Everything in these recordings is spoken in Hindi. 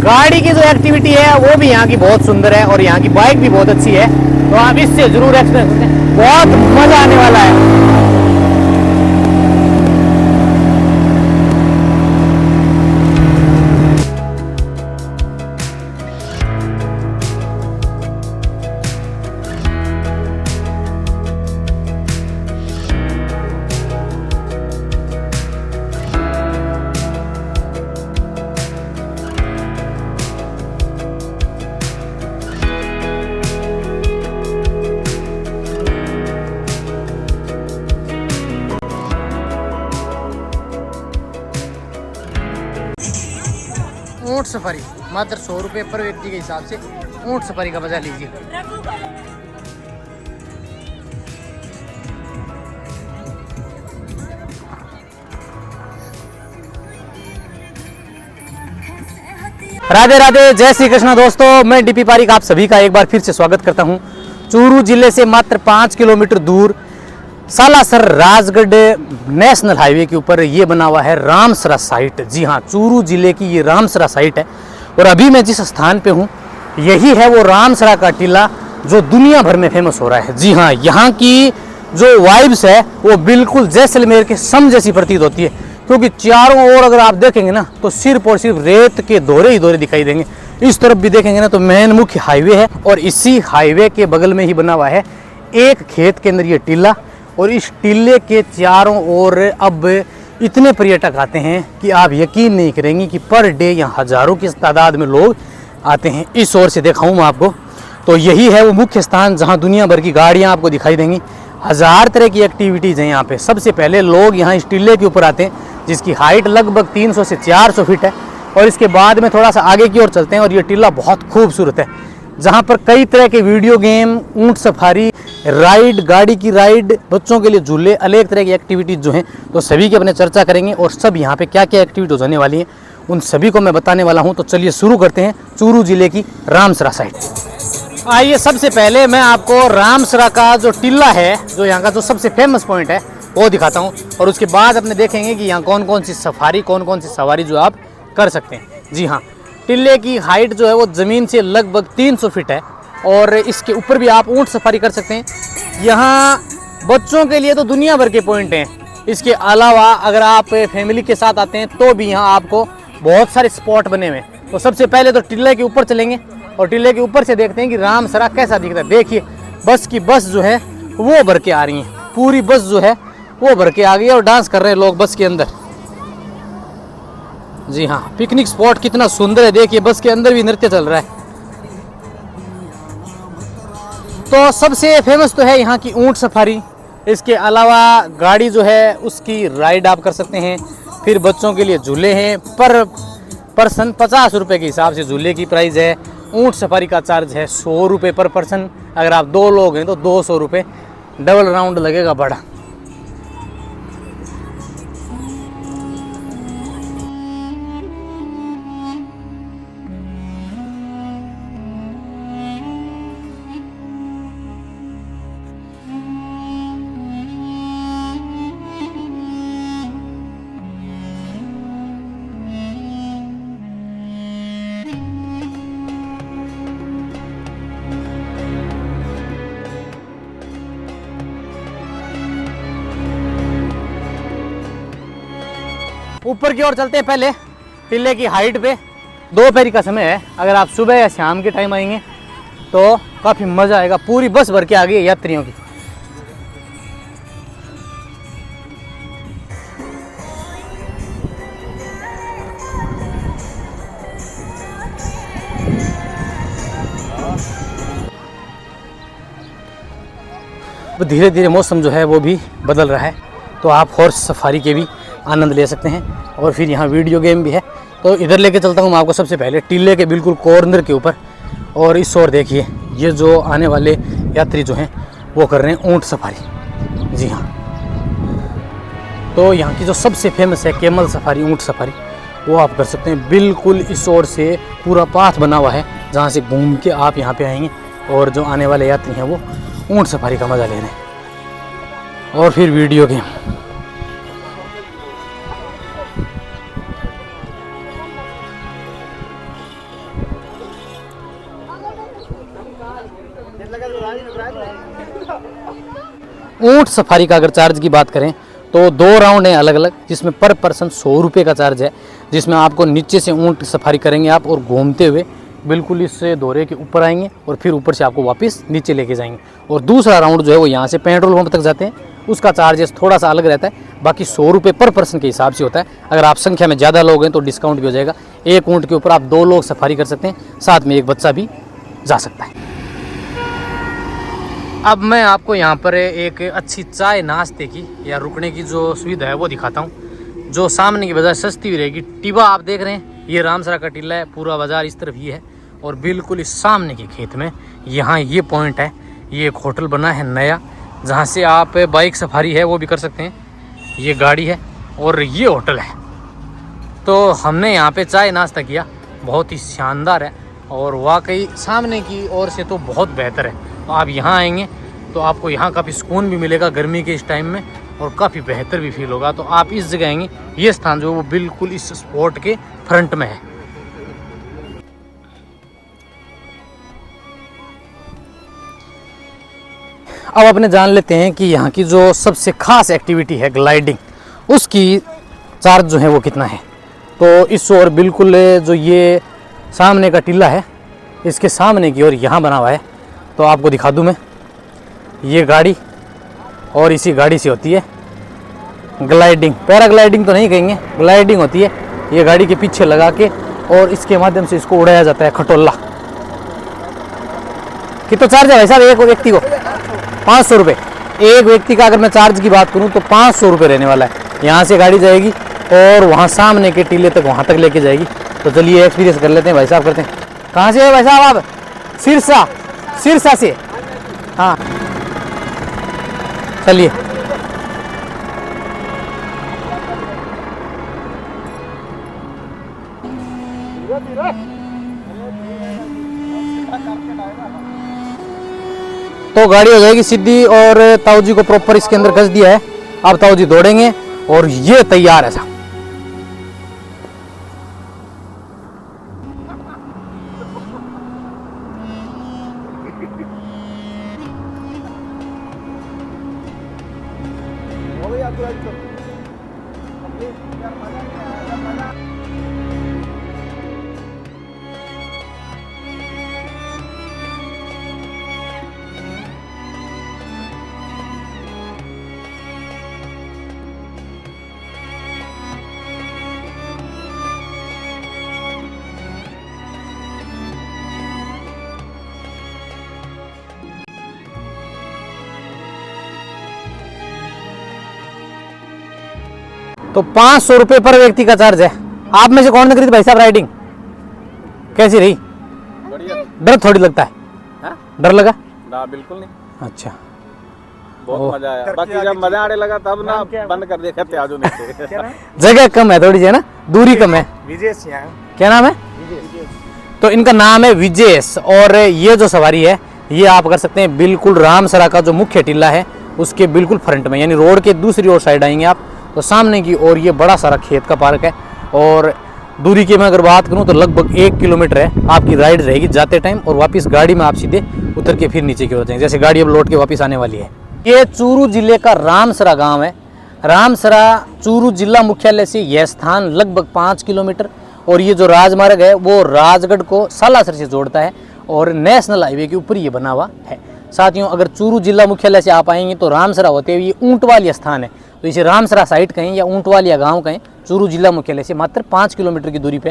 गाड़ी की जो एक्टिविटी है वो भी यहाँ की बहुत सुंदर है और यहाँ की बाइक भी बहुत अच्छी है, तो आप इससे जरूर एक्सपीरियंस करें, बहुत मजा आने वाला है। ऊंट सफारी मात्र 100 रुपये पर व्यक्ति के हिसाब से ऊंट सफारी का मजा लीजिए। राधे राधे, जय श्री कृष्ण दोस्तों, मैं डीपी पारिक आप सभी का एक बार फिर से स्वागत करता हूं। चूरू जिले से मात्र 5 किलोमीटर दूर सालासर राजगढ़ नेशनल हाईवे के ऊपर ये बना हुआ है रामसरा साइट। जी हाँ, चूरू जिले की ये रामसरा साइट है और अभी मैं जिस स्थान पे हूँ यही है वो रामसरा का टीला जो दुनिया भर में फेमस हो रहा है। जी हाँ, यहाँ की जो वाइब्स है वो बिल्कुल जैसलमेर के सम जैसी प्रतीत होती है, क्योंकि चारों ओर अगर आप देखेंगे ना तो सिर्फ और सिर्फ रेत के दोहरे ही दोहरे दिखाई देंगे। इस तरफ भी देखेंगे ना तो मेन मुख्य हाईवे है और इसी हाईवे के बगल में ही बना हुआ है एक खेत के अंदर ये टीला। और इस टीले के चारों ओर अब इतने पर्यटक आते हैं कि आप यकीन नहीं करेंगे कि पर डे यहाँ हजारों की तादाद में लोग आते हैं। इस ओर से दिखाऊं मैं आपको तो यही है वो मुख्य स्थान जहाँ दुनिया भर की गाड़ियाँ आपको दिखाई देंगी। हजार तरह की एक्टिविटीज़ हैं यहाँ पे। सबसे पहले लोग यहाँ इस टीले के ऊपर आते हैं जिसकी हाइट लगभग 300 से 400 फीट है। और इसके बाद में थोड़ा सा आगे की ओर चलते हैं और ये टीला बहुत खूबसूरत है जहाँ पर कई तरह के वीडियो गेम, ऊंट सफारी, राइड, गाड़ी की राइड, बच्चों के लिए झूले, अनेक तरह की एक्टिविटीज़ जो हैं तो सभी की अपने चर्चा करेंगे और सब यहाँ पे क्या क्या एक्टिविटीज होने वाली हैं उन सभी को मैं बताने वाला हूँ। तो चलिए शुरू करते हैं चूरू जिले की रामसरा साइट। आइए सबसे पहले मैं आपको रामसरा का जो टीला है, जो यहाँ का जो सबसे फेमस पॉइंट है वो दिखाता हूँ और उसके बाद अपने देखेंगे कि यहाँ कौन कौन सी सफारी, कौन कौन सी सवारी जो आप कर सकते हैं। जी हाँ, टीले की हाइट जो है वो ज़मीन से लगभग 300 फीट है और इसके ऊपर भी आप ऊंट सफारी कर सकते हैं। यहाँ बच्चों के लिए तो दुनिया भर के पॉइंट हैं। इसके अलावा अगर आप फैमिली के साथ आते हैं तो भी यहाँ आपको बहुत सारे स्पॉट बने हुए हैं। तो सबसे पहले तो टीले के ऊपर चलेंगे और टीले के ऊपर से देखते हैं कि रामसरा कैसा दिखता है। देखिए बस की बस जो है वो भर के आ रही है, पूरी बस जो है वो भर के आ गई और डांस कर रहे हैं लोग बस के अंदर। जी हाँ, पिकनिक स्पॉट कितना सुंदर है, देखिए बस के अंदर भी नृत्य चल रहा है। तो सबसे फेमस तो है यहाँ की ऊंट सफारी। इसके अलावा गाड़ी जो है उसकी राइड आप कर सकते हैं। फिर बच्चों के लिए झूले हैं, पर पर्सन 50 रुपये के हिसाब से झूले की प्राइस है। ऊंट सफारी का चार्ज है 100 रुपये पर पर्सन। अगर आप 2 लोग हैं तो 200 रुपये, डबल राउंड लगेगा बड़ा। ऊपर की ओर चलते हैं। पहले टीले की हाइट पे दोपहर का समय है, अगर आप सुबह या शाम के टाइम आएंगे तो काफ़ी मज़ा आएगा। पूरी बस भर के आ गई है यात्रियों की। धीरे धीरे मौसम जो है वो भी बदल रहा है तो आप हॉर्स सफारी के भी आनंद ले सकते हैं। और फिर यहाँ वीडियो गेम भी है। तो इधर लेके चलता हूँ मैं आपको सबसे पहले टीले के बिल्कुल कॉर्नर के ऊपर। और इस ओर देखिए, ये जो आने वाले यात्री जो हैं वो कर रहे हैं ऊँट सफारी। जी हाँ, तो यहाँ की जो सबसे फेमस है कैमल सफारी, ऊँट सफारी, वो आप कर सकते हैं। बिल्कुल इस ओर से पूरा पाथ बना हुआ है जहाँ से घूम के आप यहाँ पे आएंगे और जो आने वाले यात्री हैं वो ऊँट सफारी का मज़ा ले रहे हैं। और फिर वीडियो गेम। ऊँट सफारी का अगर चार्ज की बात करें तो 2 राउंड हैं अलग अलग, जिसमें पर पर्सन 100 रुपये का चार्ज है, जिसमें आपको नीचे से ऊँट सफारी करेंगे आप और घूमते हुए बिल्कुल इस दौरे के ऊपर आएंगे और फिर ऊपर से आपको वापस नीचे लेके जाएंगे। और दूसरा राउंड जो है वो यहाँ से पेट्रोल पंप तक जाते हैं, उसका चार्जेस थोड़ा सा अलग रहता है, बाकी 100 रुपये पर पर्सन के हिसाब से होता है। अगर आप संख्या में ज़्यादा लोग हैं तो डिस्काउंट भी हो जाएगा। एक ऊँट के ऊपर आप 2 लोग सफारी कर सकते हैं, साथ में एक बच्चा भी जा सकता है। अब मैं आपको यहाँ पर एक अच्छी चाय नाश्ते की या रुकने की जो सुविधा है वो दिखाता हूँ, जो सामने की बजाय सस्ती भी रहेगी। टिबा आप देख रहे हैं, ये रामसरा का टीला है, पूरा बाजार इस तरफ ही है और बिल्कुल इस सामने के खेत में यहाँ ये पॉइंट है। ये एक होटल बना है नया, जहाँ से आप बाइक सफारी है वो भी कर सकते हैं। ये गाड़ी है और ये होटल है। तो हमने यहाँ पे चाय नाश्ता किया, बहुत ही शानदार है और वाकई सामने की ओर से तो बहुत बेहतर है। तो आप यहाँ आएंगे तो आपको यहाँ काफ़ी सुकून भी मिलेगा गर्मी के इस टाइम में और काफ़ी बेहतर भी फील होगा। तो आप इस जगह आएंगे, ये स्थान जो है वो बिल्कुल इस स्पॉट के फ्रंट में है। अब अपने जान लेते हैं कि यहाँ की जो सबसे खास एक्टिविटी है ग्लाइडिंग, उसकी चार्ज जो है वो कितना है। तो इस ओर बिल्कुल जो ये सामने का टीला है, इसके सामने की ओर यहाँ बना हुआ है। तो आपको दिखा दूँ मैं, ये गाड़ी और इसी गाड़ी से होती है ग्लाइडिंग। पैराग्लाइडिंग तो नहीं कहेंगे, ग्लाइडिंग होती है। ये गाड़ी के पीछे लगा के और इसके माध्यम से इसको उड़ाया जाता है, खटोला। कितना चार्ज है भाई साहब एक व्यक्ति को? 500 रुपये एक व्यक्ति का। अगर मैं चार्ज की बात करूं तो 500 रुपये रहने वाला है। यहाँ से गाड़ी जाएगी और वहाँ सामने के टीले तक, वहाँ तक लेके जाएगी। तो चलिए एक्सपीरियंस कर लेते हैं भाई साहब, करते हैं। कहाँ से है भाई साहब आप? सिरसा से। हाँ चलिए। तो गाड़ी हो जाएगी सीधी और ताऊ जी को प्रॉपर इसके अंदर कस दिया है। अब ताऊ जी दौड़ेंगे और ये तैयार है साहब। तो 500 रुपये पर व्यक्ति का चार्ज है। आप में से कौन ने करी थी भाई साहब राइडिंग? कैसी रही? बढ़िया। डर थोड़ी लगता है? हा? डर लगा? ना बिल्कुल नहीं। अच्छा, बहुत मजा आया। बाकी जब मजा आने लगा तब ना बंद कर दिया, त्याजो नहीं। जगह कम है थोड़ी सी, है ना, दूरी कम है। विजेश, क्या नाम है? तो इनका नाम है विजेश। और ये जो सवारी है ये आप कर सकते हैं बिल्कुल रामसरा का जो मुख्य टीला है उसके बिल्कुल फ्रंट में, यानी रोड के दूसरी ओर साइड आएंगे आप तो सामने की ओर ये बड़ा सारा खेत का पार्क है। और दूरी की मैं अगर बात करूं तो लगभग 1 किलोमीटर है आपकी राइड रहेगी जाते टाइम, और वापस गाड़ी में आप सीधे उतर के फिर नीचे की ओर जाएंगे। जैसे गाड़ी अब लौट के वापस आने वाली है। ये चूरू जिले का रामसरा गांव है। रामसरा चूरू जिला मुख्यालय से यह स्थान लगभग 5 किलोमीटर, और ये जो राजमार्ग है वो राजगढ़ को सालासर से जोड़ता है और नेशनल हाईवे के ऊपर ये बना हुआ है। साथियों, अगर चूरू जिला मुख्यालय से आप आएंगे तो रामसरा होते हुए ये ऊंटवालिया स्थान है, तो इसे रामसरा साइट कहें या ऊंटवालिया गांव कहें, चूरू जिला मुख्यालय से मात्र 5 किलोमीटर की दूरी पे।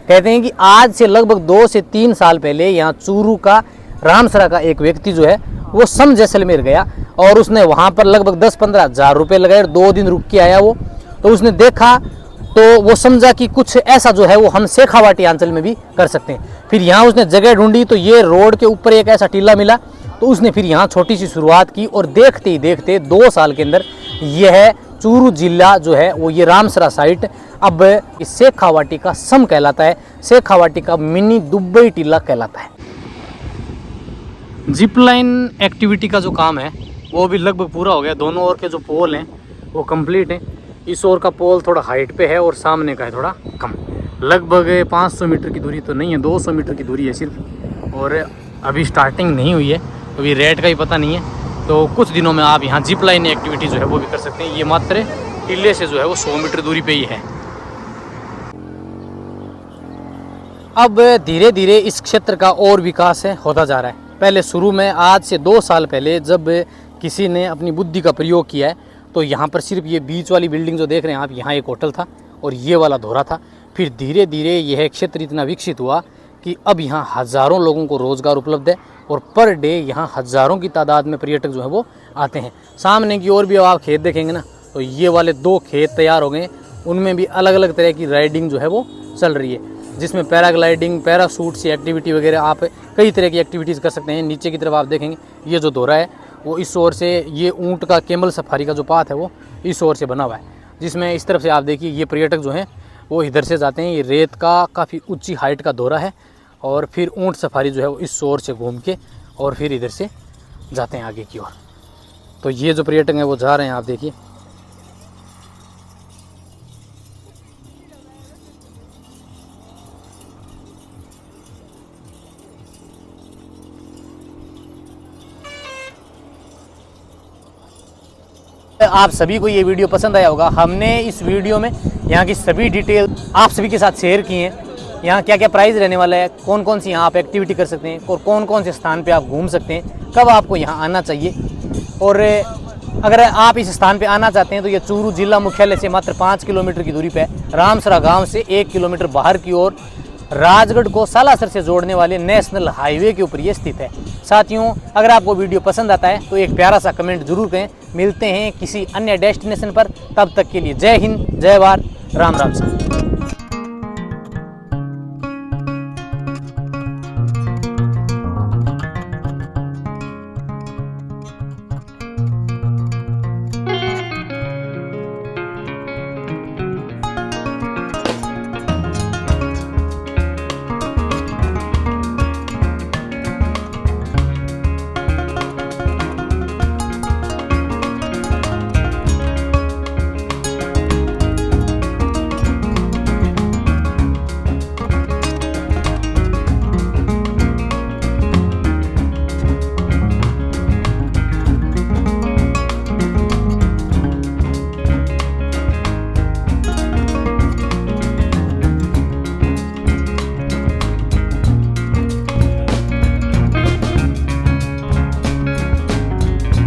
कहते हैं कि आज से लगभग 2 से 3 साल पहले यहाँ चूरू का रामसरा का एक व्यक्ति जो है वो सम जैसलमेर गया और उसने वहाँ पर लगभग 10-15 हज़ार रुपये लगाए और 2 दिन रुक के आया वो। तो उसने देखा तो वो समझा कि कुछ ऐसा जो है वो हम शेखावाटी अंचल में भी कर सकते हैं। फिर यहाँ उसने जगह ढूंढी तो ये रोड के ऊपर एक ऐसा टीला मिला, तो उसने फिर यहाँ छोटी सी शुरुआत की और देखते ही देखते 2 साल के अंदर यह चूरू जिला जो है वो ये रामसरा साइट अब शेखावाटी का सम कहलाता है, शेखावाटी का मिनी दुबई टीला कहलाता है। जिप लाइन एक्टिविटी का जो काम है वो भी लगभग पूरा हो गया। दोनों ओर के जो पोल हैं वो कंप्लीट हैं। इस ओर का पोल थोड़ा हाइट पे है और सामने का है थोड़ा कम। लगभग 500 मीटर की दूरी तो नहीं है, 200 मीटर की दूरी है सिर्फ, और अभी स्टार्टिंग नहीं हुई है, अभी रेट का ही पता नहीं है। तो कुछ दिनों में आप यहाँ जिप लाइन एक्टिविटी जो है वो भी कर सकते हैं। ये मात्र टीले से जो है वो 100 मीटर दूरी पे ही है। अब धीरे धीरे इस क्षेत्र का और विकास है होता जा रहा है। पहले शुरू में आज से 2 साल पहले जब किसी ने अपनी बुद्धि का प्रयोग किया है तो यहाँ पर सिर्फ ये बीच वाली बिल्डिंग जो देख रहे हैं आप, यहाँ एक होटल था और ये वाला धोरा था। फिर धीरे धीरे यह क्षेत्र इतना विकसित हुआ कि अब यहाँ हज़ारों लोगों को रोज़गार उपलब्ध है और पर डे यहाँ हज़ारों की तादाद में पर्यटक जो है वो आते हैं। सामने की ओर भी आप खेत देखेंगे ना, तो ये वाले 2 खेत तैयार हो गए, उनमें भी अलग अलग तरह की राइडिंग जो है वो चल रही है, जिसमें पैराग्लाइडिंग, पैराशूट सी एक्टिविटी वगैरह आप कई तरह की एक्टिविटीज़ कर सकते हैं। नीचे की तरफ आप देखेंगे ये जो दौरा है वो इस ओर से, ये ऊँट का कैमल सफारी का जो पाथ है वो इस ओर से बना हुआ है, जिसमें इस तरफ से आप देखिए ये पर्यटक जो हैं वो इधर से जाते हैं। ये रेत का काफ़ी ऊंची हाइट का दौरा है और फिर ऊँट सफारी जो है वो इस ओर से घूम के और फिर इधर से जाते हैं आगे की ओर। तो ये जो पर्यटक हैं वो जा रहे हैं, आप देखिए। आप सभी को ये वीडियो पसंद आया होगा। हमने इस वीडियो में यहाँ की सभी डिटेल आप सभी के साथ शेयर की हैं। यहाँ क्या क्या प्राइस रहने वाला है, कौन कौन सी यहाँ आप एक्टिविटी कर सकते हैं और कौन कौन से स्थान पे आप घूम सकते हैं, कब आपको यहाँ आना चाहिए। और अगर आप इस स्थान पे आना चाहते हैं तो ये चूरू जिला मुख्यालय से मात्र 5 किलोमीटर की दूरी पे रामसरा गाँव से 1 किलोमीटर बाहर की ओर राजगढ़ को सालासर से जोड़ने वाले नेशनल हाईवे के ऊपर ये स्थित है। साथियों, अगर आपको वीडियो पसंद आता है तो एक प्यारा सा कमेंट जरूर करें। मिलते हैं किसी अन्य डेस्टिनेशन पर, तब तक के लिए जय हिंद, जय भारत, राम राम।